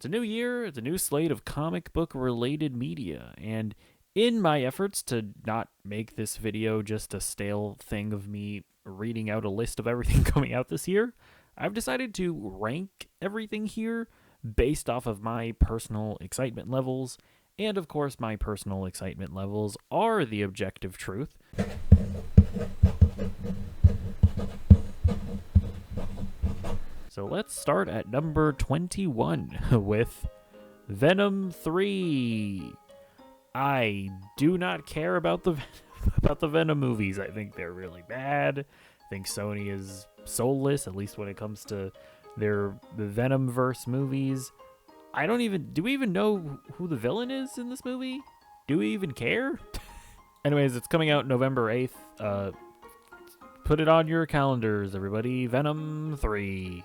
It's a new year, it's a new slate of comic book related media, and in my efforts to not make this video just a stale thing of me reading out a list of everything coming out this year, I've decided to rank everything here based off of my personal excitement levels, and of course, my personal excitement levels are the objective truth. So let's start at number 21 with Venom 3. I do not care about the Venom movies. I think they're really bad. I think Sony is soulless, at least when it comes to the Venomverse movies. Do we even know who the villain is in this movie? Do we even care? Anyways, it's coming out November 8th. Put it on your calendars, everybody. Venom 3.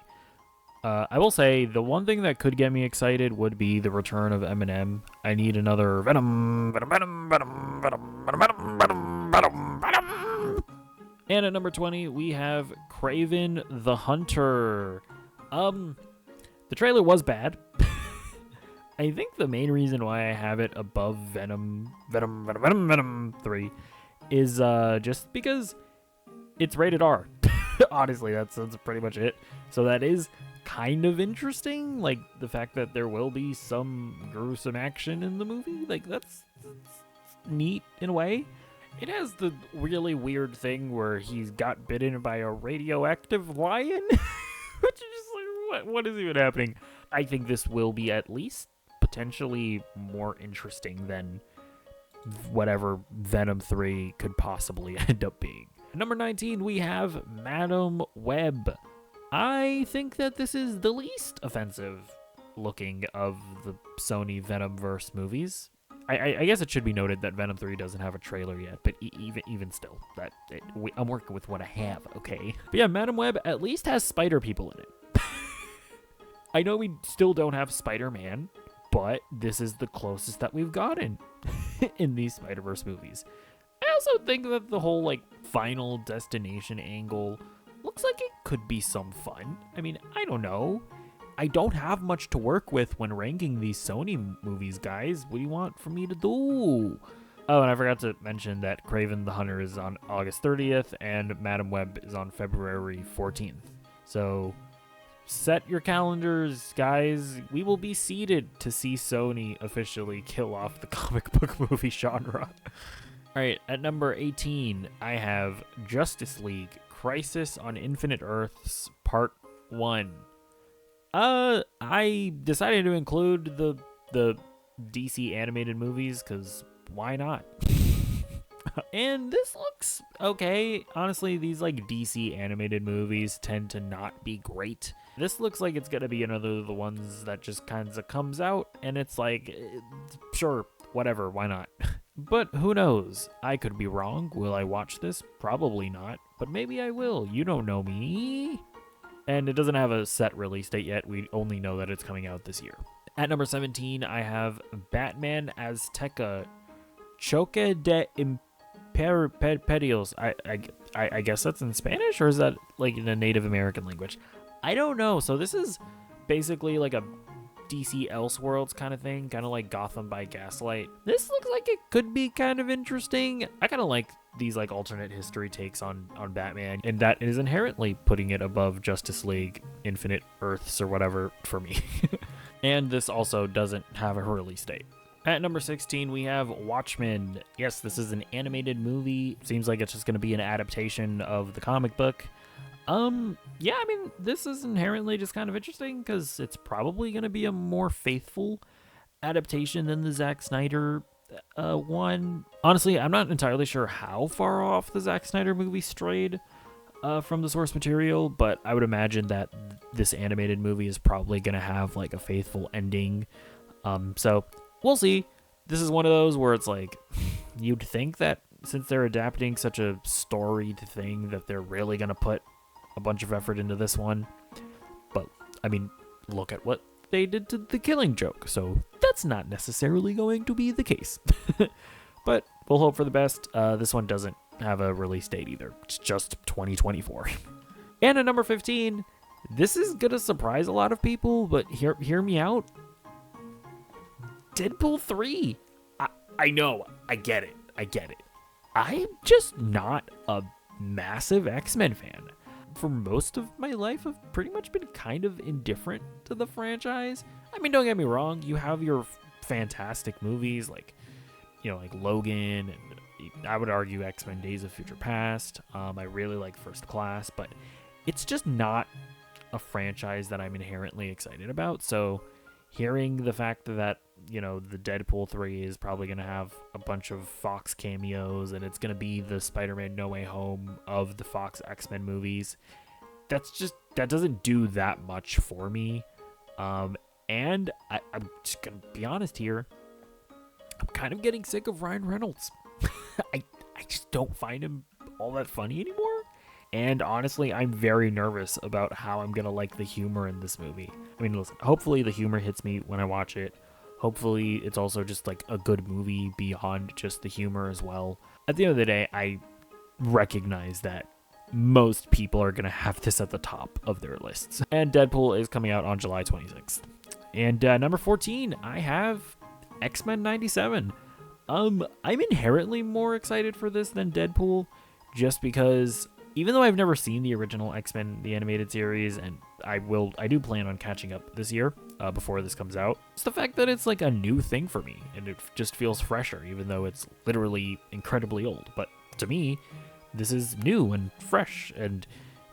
I will say the one thing that could get me excited would be the return of Eminem. I need another Venom. And at number 20, we have Kraven the Hunter. The trailer was bad. I think the main reason why I have it above Venom 3 is just because it's rated R. Honestly, that's pretty much it. So that is kind of interesting, like the fact that there will be some gruesome action in the movie. Like that's neat in a way. It has the really weird thing where he's got bitten by a radioactive lion, which is just like, what is even happening? I think this will be at least potentially more interesting than whatever Venom 3 could possibly end up being. Number 19, we have Madam Web. I think that this is the least offensive looking of the Sony Venomverse movies. I guess it should be noted that Venom 3 doesn't have a trailer yet, but even still, I'm working with what I have, okay? But yeah, Madam Web at least has spider people in it. I know we still don't have Spider-Man, but this is the closest that we've gotten in these Spider-Verse movies. I also think that the whole, Final Destination angle looks like it could be some fun. I mean, I don't know. I don't have much to work with when ranking these Sony movies, guys. What do you want from me to do? Oh, and I forgot to mention that Kraven the Hunter is on August 30th and Madam Web is on February 14th. So set your calendars, guys. We will be seated to see Sony officially kill off the comic book movie genre. All right, at number 18, I have Justice League Crisis on Infinite Earths Part 1. I decided to include the DC animated movies because why not? And this looks okay. Honestly, these DC animated movies tend to not be great. This looks like it's gonna be another of the ones that just kind of comes out and it's sure, whatever, why not? But who knows? I could be wrong. Will I watch this? Probably not, but maybe I will. You don't know me. And it doesn't have a set release date yet. We only know that it's coming out this year. At number 17, I have Batman Azteca Choque de Imperios. I guess that's in Spanish, or is that in a Native American language? I don't know. So this is basically a DC Elseworlds kind of thing, kind of like Gotham by Gaslight. This looks like it could be kind of interesting. I kind of like these alternate history takes on Batman, and that is inherently putting it above Justice League Infinite Earths or whatever for me. And this also doesn't have a release date. At number 16, we have Watchmen. Yes, this is an animated movie. Seems like it's just going to be an adaptation of the comic book. Yeah, I mean, this is inherently just kind of interesting because it's probably going to be a more faithful adaptation than the Zack Snyder one. Honestly, I'm not entirely sure how far off the Zack Snyder movie strayed from the source material, but I would imagine that this animated movie is probably going to have a faithful ending. So we'll see. This is one of those where it's you'd think that since they're adapting such a storied thing that they're really going to put a bunch of effort into this one. But, I mean, look at what they did to The Killing Joke, so that's not necessarily going to be the case. But we'll hope for the best. This one doesn't have a release date either. It's just 2024. And at number 15, this is going to surprise a lot of people, but hear me out. Deadpool 3. I know. I get it. I'm just not a massive X-Men fan. For most of my life, I've pretty much been kind of indifferent to the franchise. I mean, don't get me wrong. You have your fantastic movies like Logan, and I would argue X-Men Days of Future Past. I really like First Class, but it's just not a franchise that I'm inherently excited about. So hearing the fact that, the Deadpool 3 is probably going to have a bunch of Fox cameos and it's going to be the Spider-Man No Way Home of the Fox X-Men movies, that doesn't do that much for me. And I'm just going to be honest here. I'm kind of getting sick of Ryan Reynolds. I just don't find him all that funny anymore. And honestly, I'm very nervous about how I'm going to like the humor in this movie. I mean, listen, hopefully the humor hits me when I watch it. Hopefully it's also just like a good movie beyond just the humor as well. At the end of the day, I recognize that most people are going to have this at the top of their lists. And Deadpool is coming out on July 26th. And number 14, I have X-Men 97. I'm inherently more excited for this than Deadpool, just because even though I've never seen the original X-Men, the animated series, and I do plan on catching up this year before this comes out, it's the fact that it's like a new thing for me, and it just feels fresher, even though it's literally incredibly old. But to me, this is new and fresh and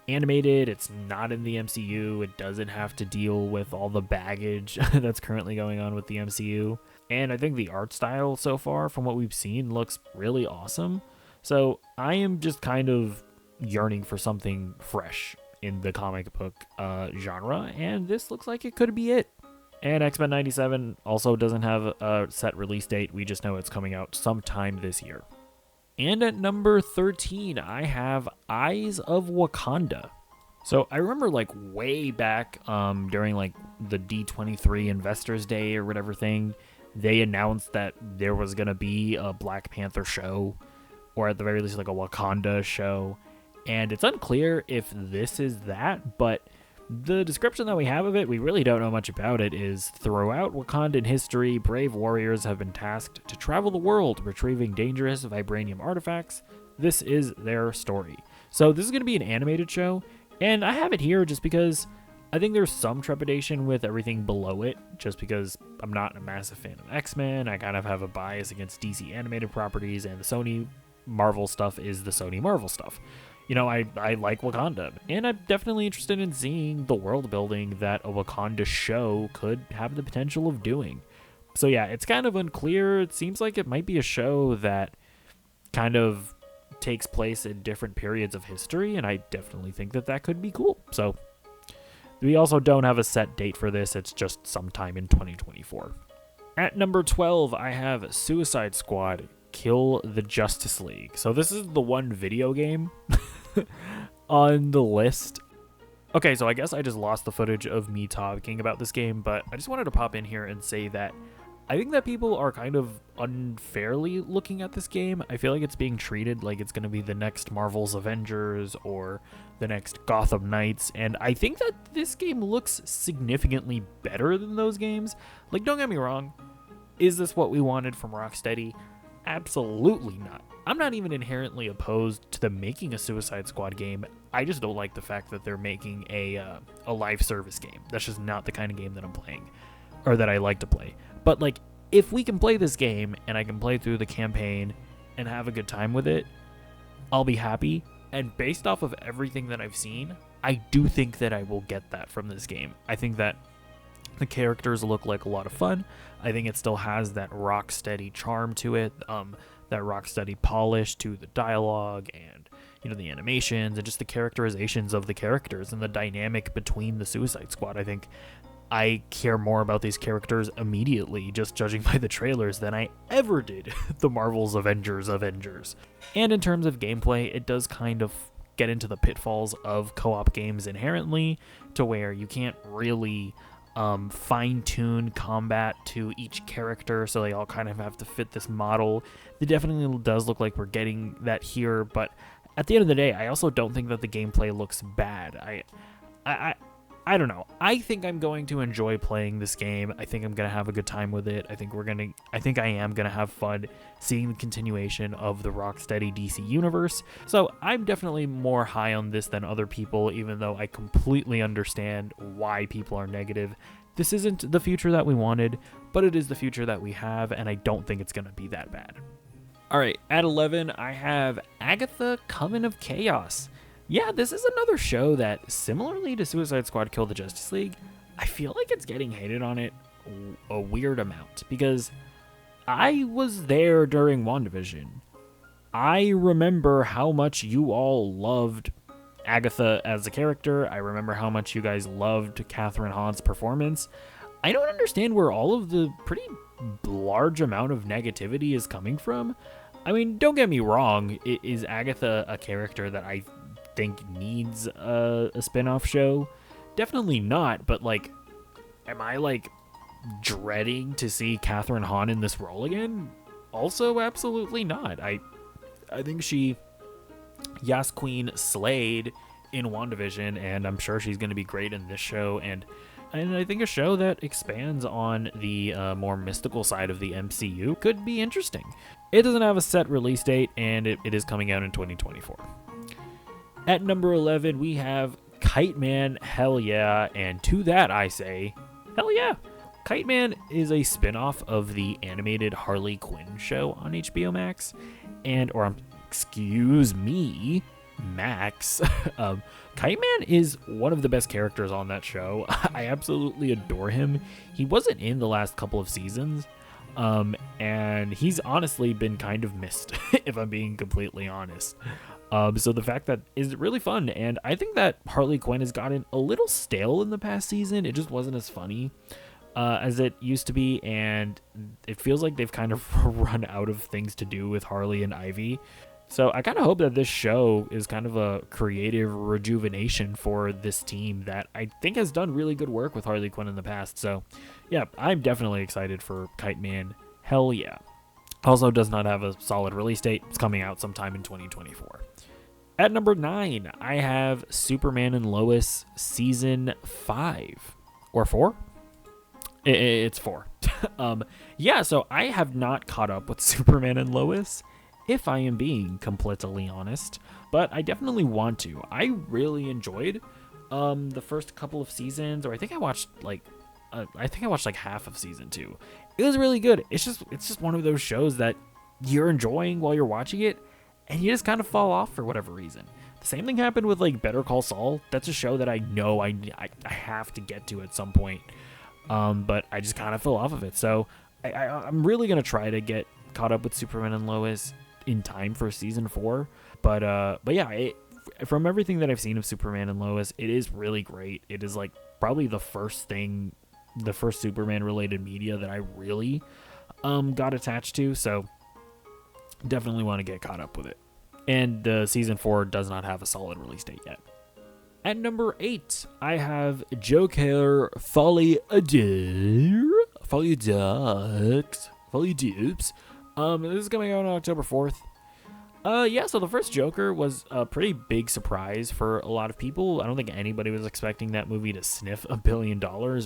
animated. It's not in the MCU. It doesn't have to deal with all the baggage that's currently going on with the MCU. And I think the art style so far, from what we've seen, looks really awesome. So I am just kind of yearning for something fresh in the comic book genre, and this looks like it could be it. And X-Men 97 also doesn't have a set release date. We just know it's coming out sometime this year. And at number 13, I have Eyes of Wakanda. So I remember like way back during like the D23 Investors Day or whatever thing, they announced that there was going to be a Black Panther show, or at the very least like a Wakanda show. And it's unclear if this is that, but the description that we have of it, we really don't know much about it, is throughout Wakandan history, brave warriors have been tasked to travel the world retrieving dangerous vibranium artifacts. This is their story. So this is going to be an animated show, and I have it here just because I think there's some trepidation with everything below it, just because I'm not a massive fan of X-Men. I kind of have a bias against DC animated properties, and the Sony Marvel stuff is the Sony Marvel stuff. I like Wakanda, and I'm definitely interested in seeing the world building that a Wakanda show could have the potential of doing. So yeah, it's kind of unclear. It seems like it might be a show that kind of takes place in different periods of history, and I definitely think that could be cool. So we also don't have a set date for this. It's just sometime in 2024. At number 12, I have Suicide Squad: Kill the Justice League. So this is the one video game on the list. Okay, so I guess I just lost the footage of me talking about this game, but I just wanted to pop in here and say that I think that people are kind of unfairly looking at this game. I feel like it's being treated like it's going to be the next Marvel's Avengers or the next Gotham Knights, and I think that this game looks significantly better than those games. Like, don't get me wrong, is this what we wanted from Rocksteady? Absolutely not. I'm not even inherently opposed to them making a Suicide Squad game. I just don't like the fact that they're making a live service game. That's just not the kind of game that I'm playing, or that I like to play. But like, if we can play this game and I can play through the campaign and have a good time with it, I'll be happy. And based off of everything that I've seen, I do think that I will get that from this game. I think that the characters look like a lot of fun. I think it still has that Rocksteady charm to it, that Rocksteady polish to the dialogue and, the animations and just the characterizations of the characters and the dynamic between the Suicide Squad. I think I care more about these characters immediately, just judging by the trailers, than I ever did the Marvel's Avengers. And in terms of gameplay, it does kind of get into the pitfalls of co-op games inherently, to where you can't really fine-tune combat to each character, so they all kind of have to fit this model. It definitely does look like we're getting that here, but at the end of the day, I also don't think that the gameplay looks bad. I don't know. I think I'm going to enjoy playing this game. I think I'm going to have a good time with it. I think I am going to have fun seeing the continuation of the Rocksteady DC universe. So I'm definitely more high on this than other people, even though I completely understand why people are negative. This isn't the future that we wanted, but it is the future that we have, and I don't think it's going to be that bad. All right, at 11, I have Agatha Coven of Chaos. Yeah, this is another show that, similarly to Suicide Squad Kill the Justice League, I feel like it's getting hated on it a weird amount, because I was there during WandaVision. I remember how much you all loved Agatha as a character. I remember how much you guys loved Catherine Hahn's performance. I don't understand where all of the pretty large amount of negativity is coming from. I mean, don't get me wrong, is Agatha a character that I think needs a spin-off show? Definitely not, but like, am I like dreading to see Catherine Hahn in this role again? Also, absolutely not. I think she Yas Queen slayed in WandaVision, and I'm sure she's going to be great in this show, and I think a show that expands on the more mystical side of the MCU could be interesting. It doesn't have a set release date, and it is coming out in 2024. At number 11, we have Kite Man, hell yeah, and to that I say, hell yeah. Kite Man is a spin-off of the animated Harley Quinn show on HBO Max, excuse me, Max. Kite Man is one of the best characters on that show. I absolutely adore him. He wasn't in the last couple of seasons, and he's honestly been kind of missed, if I'm being completely honest. So the fact that is really fun, and I think that Harley Quinn has gotten a little stale in the past season. It just wasn't as funny as it used to be, and it feels like they've kind of run out of things to do with Harley and Ivy. So I kind of hope that this show is kind of a creative rejuvenation for this team that I think has done really good work with Harley Quinn in the past. So yeah, I'm definitely excited for Kite Man. Hell yeah. Also does not have a solid release date. It's coming out sometime in 2024. At number 9, I have Superman and Lois Season 5. Or 4? It's 4. Yeah, so I have not caught up with Superman and Lois, if I am being completely honest, but I definitely want to. I really enjoyed the first couple of seasons, or I think I watched like half of season 2. It was really good. It's just one of those shows that you're enjoying while you're watching it, and you just kind of fall off for whatever reason. The same thing happened with like Better Call Saul. That's a show that I know I have to get to at some point, but I just kind of fell off of it. So I'm really gonna try to get caught up with Superman and Lois in time for season 4. But yeah, from everything that I've seen of Superman and Lois, it is really great. It is like probably the first Superman related media that I really got attached to. So definitely want to get caught up with it. And season 4 does not have a solid release date yet. At number 8, I have Joker Folie Dupes. This is coming out on October 4th. Yeah, so the first Joker was a pretty big surprise for a lot of people. I don't think anybody was expecting that movie to sniff $1 billion,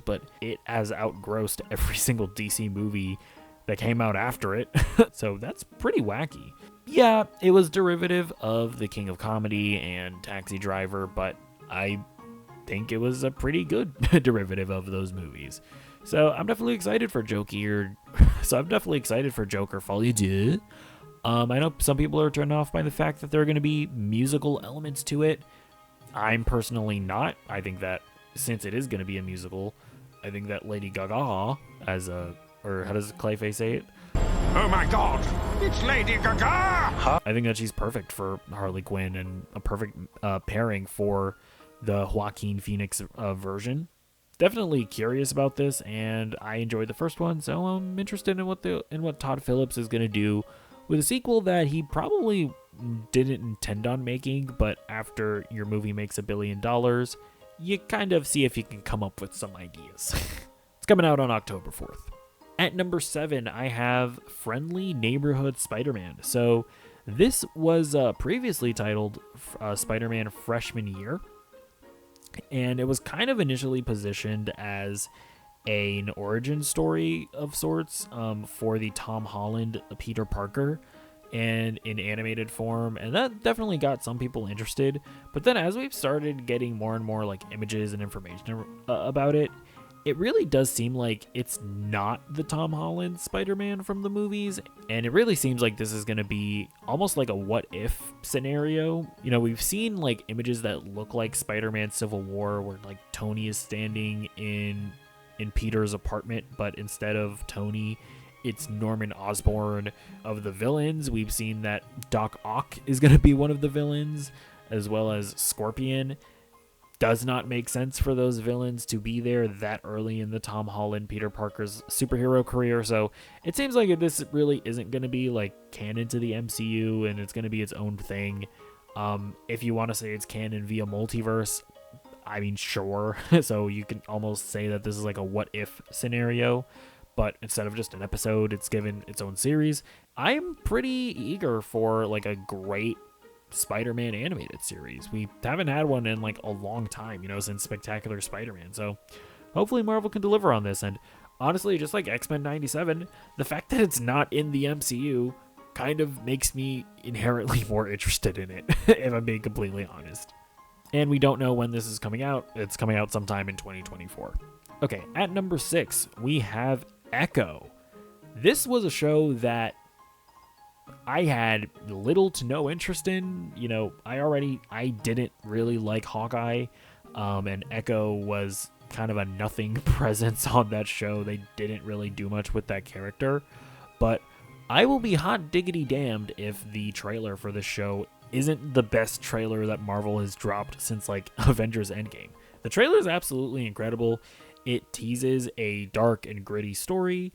but it has outgrossed every single DC movie that came out after it. So that's pretty wacky. Yeah, it was derivative of The King of Comedy and Taxi Driver, but I think it was a pretty good derivative of those movies. So I'm definitely excited for Joker. Folie Dupes. I know some people are turned off by the fact that there are going to be musical elements to it. I'm personally not. I think that since it is going to be a musical, I think that Lady Gaga or how does Clayface say it? Oh my God, it's Lady Gaga! I think that she's perfect for Harley Quinn and a perfect pairing for the Joaquin Phoenix version. Definitely curious about this, and I enjoyed the first one, so I'm interested in what Todd Phillips is going to do with a sequel that he probably didn't intend on making, but after your movie makes $1 billion, you kind of see if you can come up with some ideas. It's coming out on October 4th. At number 7, I have Friendly Neighborhood Spider-Man. So this was previously titled Spider-Man Freshman Year. And it was kind of initially positioned as an origin story of sorts for the Tom Holland Peter Parker and in animated form, and that definitely got some people interested. But then as we've started getting more and more like images and information about it, it really does seem like it's not the Tom Holland Spider-Man from the movies, and it really seems like this is going to be almost like a what if scenario. You know, we've seen like images that look like Spider-Man Civil War where like Tony is standing in Peter's apartment, but instead of Tony, it's Norman Osborn of the villains. We've seen that Doc Ock is going to be one of the villains, as well as Scorpion. Does not make sense for those villains to be there that early in the Tom Holland Peter Parker's superhero career. So it seems like this really isn't going to be like canon to the MCU, and it's going to be its own thing. If you want to say it's canon via multiverse, I mean, sure. So you can almost say that this is like a what if scenario, but instead of just an episode, it's given its own series. I'm pretty eager for like a great Spider-Man animated series. We haven't had one in like a long time, you know, since Spectacular Spider-Man. So hopefully Marvel can deliver on this. And honestly, just like X-Men 97, the fact that it's not in the MCU kind of makes me inherently more interested in it, if I'm being completely honest. And we don't know when this is coming out. It's coming out sometime in 2024. Okay, at number 6, we have Echo. This was a show that I had little to no interest in. You know, I didn't really like Hawkeye, and Echo was kind of a nothing presence on that show. They didn't really do much with that character, but I will be hot diggity damned if the trailer for this show isn't the best trailer that Marvel has dropped since like Avengers Endgame. The trailer is absolutely incredible. It teases a dark and gritty story,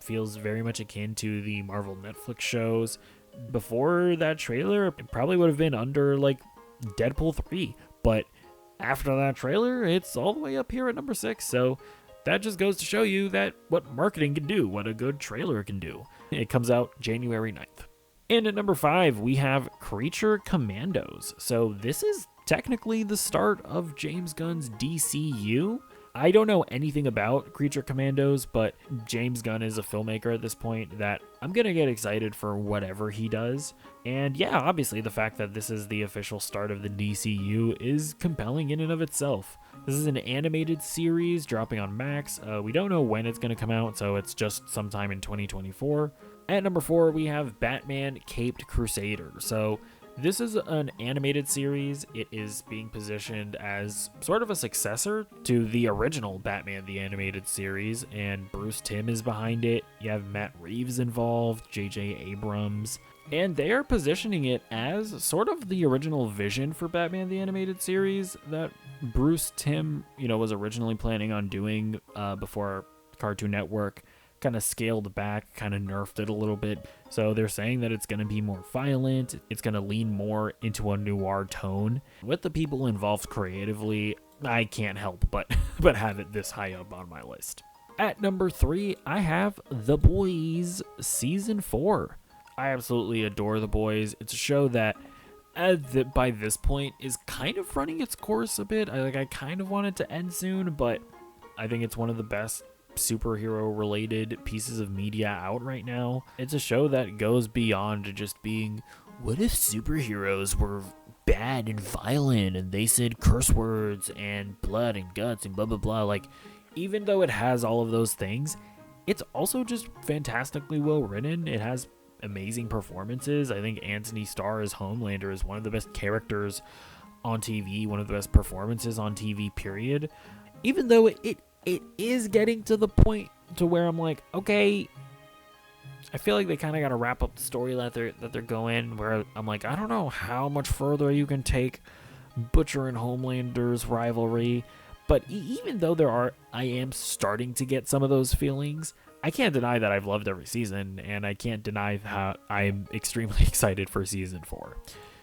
feels very much akin to the Marvel Netflix shows. Before that trailer, it probably would have been under like Deadpool 3, but after that trailer, it's all the way up here at number 6. So that just goes to show you that what marketing can do, what a good trailer can do. It comes out January 9th. And at number 5, we have Creature Commandos. So this is technically the start of James Gunn's DCU. I don't know anything about Creature Commandos, but James Gunn is a filmmaker at this point that I'm going to get excited for whatever he does. And yeah, obviously the fact that this is the official start of the DCU is compelling in and of itself. This is an animated series dropping on Max. We don't know when it's going to come out, so it's just sometime in 2024. At number 4, we have Batman Caped Crusader. So this is an animated series. It is being positioned as sort of a successor to the original Batman the Animated Series, and Bruce Timm is behind it. You have Matt Reeves involved, J.J. Abrams, and they are positioning it as sort of the original vision for Batman the Animated Series that Bruce Timm, was originally planning on doing before Cartoon Network kind of scaled back, kind of nerfed it a little bit. So they're saying that it's going to be more violent. It's going to lean more into a noir tone. With the people involved creatively, I can't help but have it this high up on my list. At number 3, I have The Boys Season 4. I absolutely adore The Boys. It's a show that by this point is kind of running its course a bit. I kind of want it to end soon, but I think it's one of the best superhero related pieces of media out right now. It's a show that goes beyond just being, what if superheroes were bad and violent and they said curse words and blood and guts and blah blah blah. Like, even though it has all of those things, it's also just fantastically well written. It has amazing performances. I think Anthony Starr as Homelander is one of the best characters on TV, one of the best performances on TV, period. Even though it is getting to the point to where I'm like, okay, I feel like they kind of got to wrap up the story that they're going, where I'm like, I don't know how much further you can take Butcher and Homelander's rivalry. But even though I am starting to get some of those feelings, I can't deny that I've loved every season, and I can't deny how I'm extremely excited for season 4.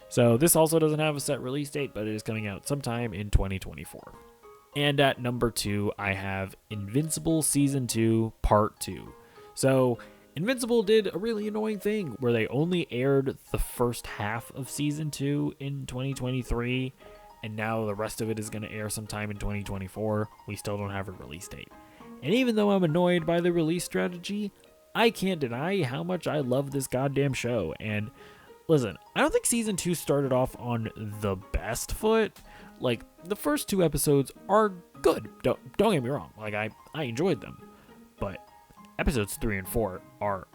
So this also doesn't have a set release date, but it is coming out sometime in 2024. And at number 2, I have Invincible Season 2, Part 2. So Invincible did a really annoying thing where they only aired the first half of Season 2 in 2023, and now the rest of it is going to air sometime in 2024. We still don't have a release date. And even though I'm annoyed by the release strategy, I can't deny how much I love this goddamn show. And listen, I don't think season 2 started off on the best foot. Like, the first 2 episodes are good. Don't get me wrong. Like, I enjoyed them. But episodes 3 and 4 are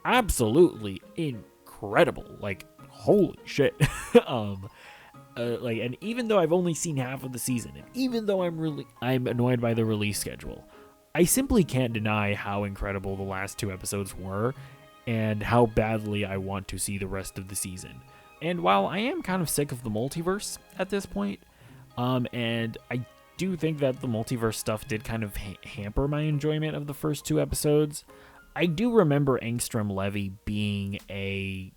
absolutely incredible. Like, holy shit. And even though I've only seen half of the season, and even though I'm annoyed by the release schedule, I simply can't deny how incredible the last 2 episodes were and how badly I want to see the rest of the season. And while I am kind of sick of the multiverse at this point, and I do think that the multiverse stuff did kind of hamper my enjoyment of the first 2 episodes, I do remember Angstrom Levy being a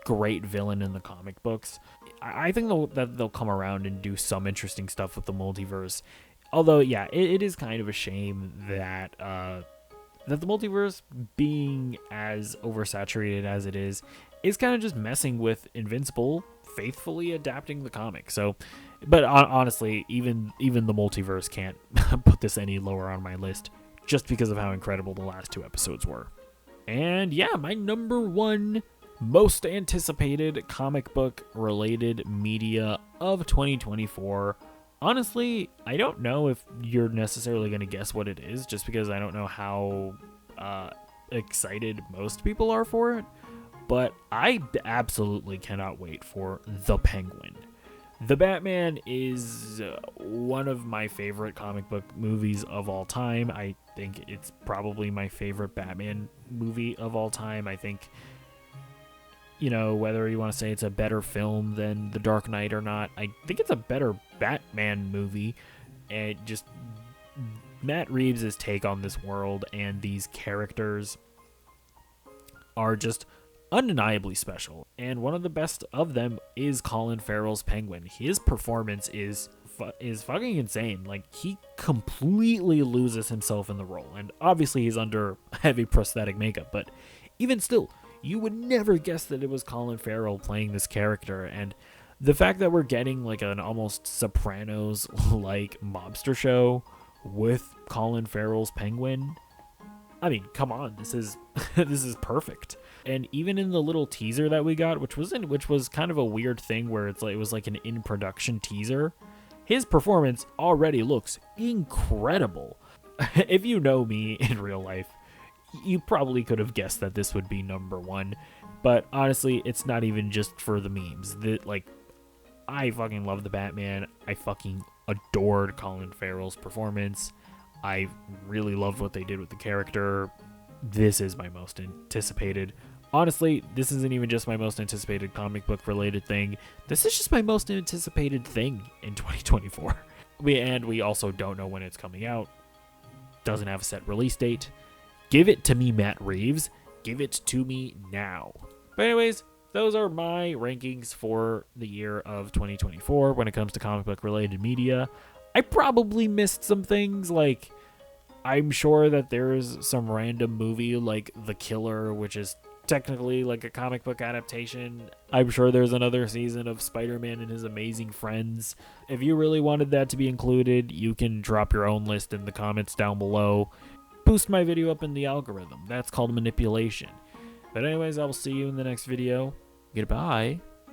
great villain in the comic books. I think that they'll come around and do some interesting stuff with the multiverse. Although, yeah, it is kind of a shame that the multiverse, being as oversaturated as it is kind of just messing with Invincible faithfully adapting the comic. So, but honestly, even the multiverse can't put this any lower on my list just because of how incredible the last 2 episodes were. And yeah, my number 1 most anticipated comic book related media of 2024. Honestly, I don't know if you're necessarily going to guess what it is, just because I don't know how excited most people are for it, but I absolutely cannot wait for The Penguin. The Batman is one of my favorite comic book movies of all time. I think it's probably my favorite Batman movie of all time. I think, you know, whether you want to say it's a better film than The Dark Knight or not, I think it's a better Batman movie. And just Matt Reeves' take on this world and these characters are just undeniably special. And one of the best of them is Colin Farrell's Penguin. His performance is fucking insane. Like, he completely loses himself in the role. And obviously he's under heavy prosthetic makeup, but even still, you would never guess that it was Colin Farrell playing this character. And the fact that we're getting like an almost Sopranos-like mobster show with Colin Farrell's Penguin, I mean, come on, this is perfect. And even in the little teaser that we got, which was kind of a weird thing where it was like an in-production teaser, his performance already looks incredible. If you know me in real life, you probably could have guessed that this would be number 1, but honestly, it's not even just for the memes. I fucking love the Batman. I fucking adored Colin Farrell's performance. I really loved what they did with the character. This is my most anticipated. Honestly, this isn't even just my most anticipated comic book related thing. This is just my most anticipated thing in 2024. We also don't know when it's coming out. Doesn't have a set release date. Give it to me, Matt Reeves. Give it to me now. But anyways, those are my rankings for the year of 2024 when it comes to comic book related media. I probably missed some things, like I'm sure that there's some random movie like The Killer, which is technically like a comic book adaptation. I'm sure there's another season of Spider-Man and His Amazing Friends. If you really wanted that to be included, you can drop your own list in the comments down below. Boost my video up in the algorithm. That's called manipulation. But anyways, I will see you in the next video. Goodbye.